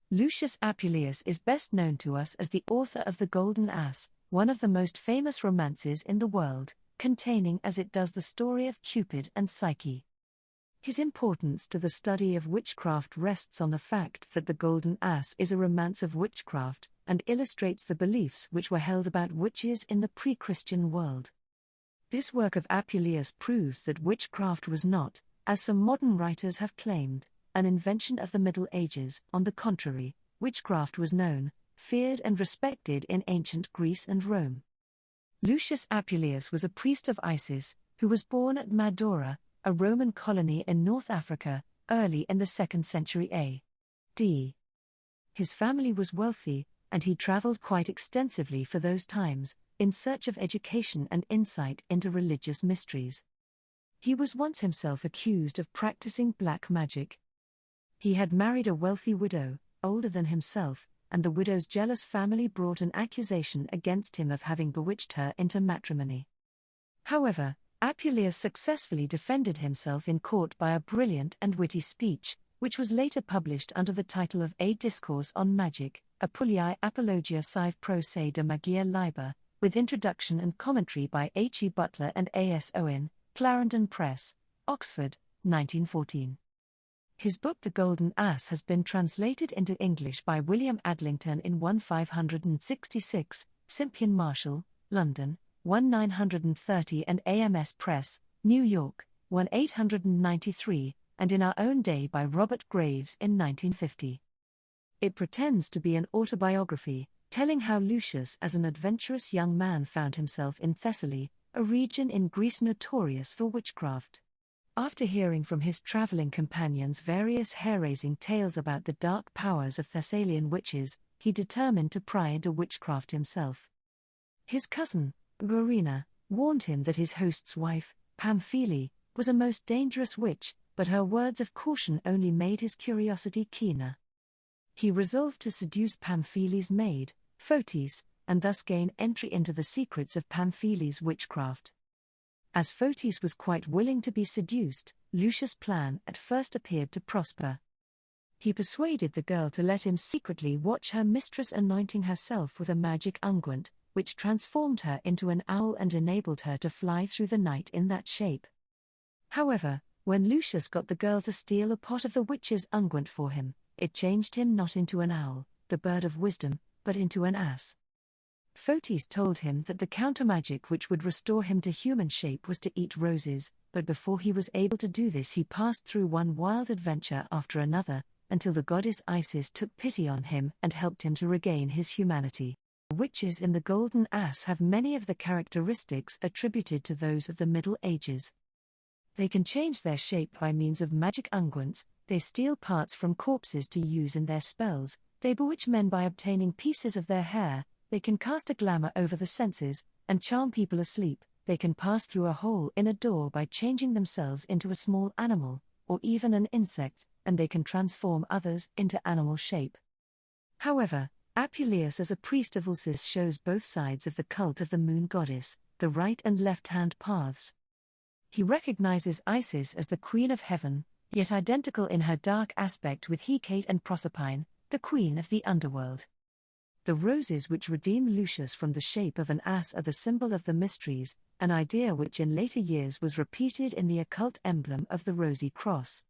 Lucius Apuleius is best known to us as the author of The Golden Ass, one of the most famous romances in the world, containing as it does the story of Cupid and Psyche. His importance to the study of witchcraft rests on the fact that The Golden Ass is a romance of witchcraft, and illustrates the beliefs which were held about witches in the pre-Christian world. This work of Apuleius proves that witchcraft was not, as some modern writers have claimed, an invention of the Middle Ages. On the contrary, witchcraft was known, feared and respected in ancient Greece and Rome. Lucius Apuleius was a priest of Isis, who was born at Madaura, a Roman colony in North Africa, early in the 2nd century A.D. His family was wealthy, and he traveled quite extensively for those times, in search of education and insight into religious mysteries. He was once himself accused of practicing black magic. He had married a wealthy widow, older than himself, and the widow's jealous family brought an accusation against him of having bewitched her into matrimony. However, Apuleius successfully defended himself in court by a brilliant and witty speech, which was later published under the title of A Discourse on Magic, Apuleius Apologia Sive Pro Se de Magia Liber, with introduction and commentary by H. E. Butler and A. S. Owen, Clarendon Press, Oxford, 1914. His book The Golden Ass has been translated into English by William Adlington in 1566, Simpian Marshall, London, 1930 and AMS Press, New York, 1893, and in our own day by Robert Graves in 1950. It pretends to be an autobiography, telling how Lucius as an adventurous young man found himself in Thessaly, a region in Greece notorious for witchcraft. After hearing from his traveling companions various hair-raising tales about the dark powers of Thessalian witches, he determined to pry into witchcraft himself. His cousin, Verena, warned him that his host's wife, Pamphili, was a most dangerous witch, but her words of caution only made his curiosity keener. He resolved to seduce Pamphili's maid, Fotis, and thus gain entry into the secrets of Pamphili's witchcraft. As Fotis was quite willing to be seduced, Lucius' plan at first appeared to prosper. He persuaded the girl to let him secretly watch her mistress anointing herself with a magic unguent, which transformed her into an owl and enabled her to fly through the night in that shape. However, when Lucius got the girl to steal a pot of the witch's unguent for him, it changed him not into an owl, the bird of wisdom, but into an ass. Fotis told him that the countermagic which would restore him to human shape was to eat roses, but before he was able to do this he passed through one wild adventure after another, until the goddess Isis took pity on him and helped him to regain his humanity. Witches in the Golden Ass have many of the characteristics attributed to those of the Middle Ages. They can change their shape by means of magic unguents, they steal parts from corpses to use in their spells, they bewitch men by obtaining pieces of their hair, they can cast a glamour over the senses, and charm people asleep, they can pass through a hole in a door by changing themselves into a small animal, or even an insect, and they can transform others into animal shape. However, Apuleius as a priest of Ulcis shows both sides of the cult of the moon goddess, the right and left-hand paths. He recognizes Isis as the queen of heaven, yet identical in her dark aspect with Hecate and Proserpine, the queen of the underworld. The roses which redeem Lucius from the shape of an ass are the symbol of the mysteries, an idea which in later years was repeated in the occult emblem of the rosy cross.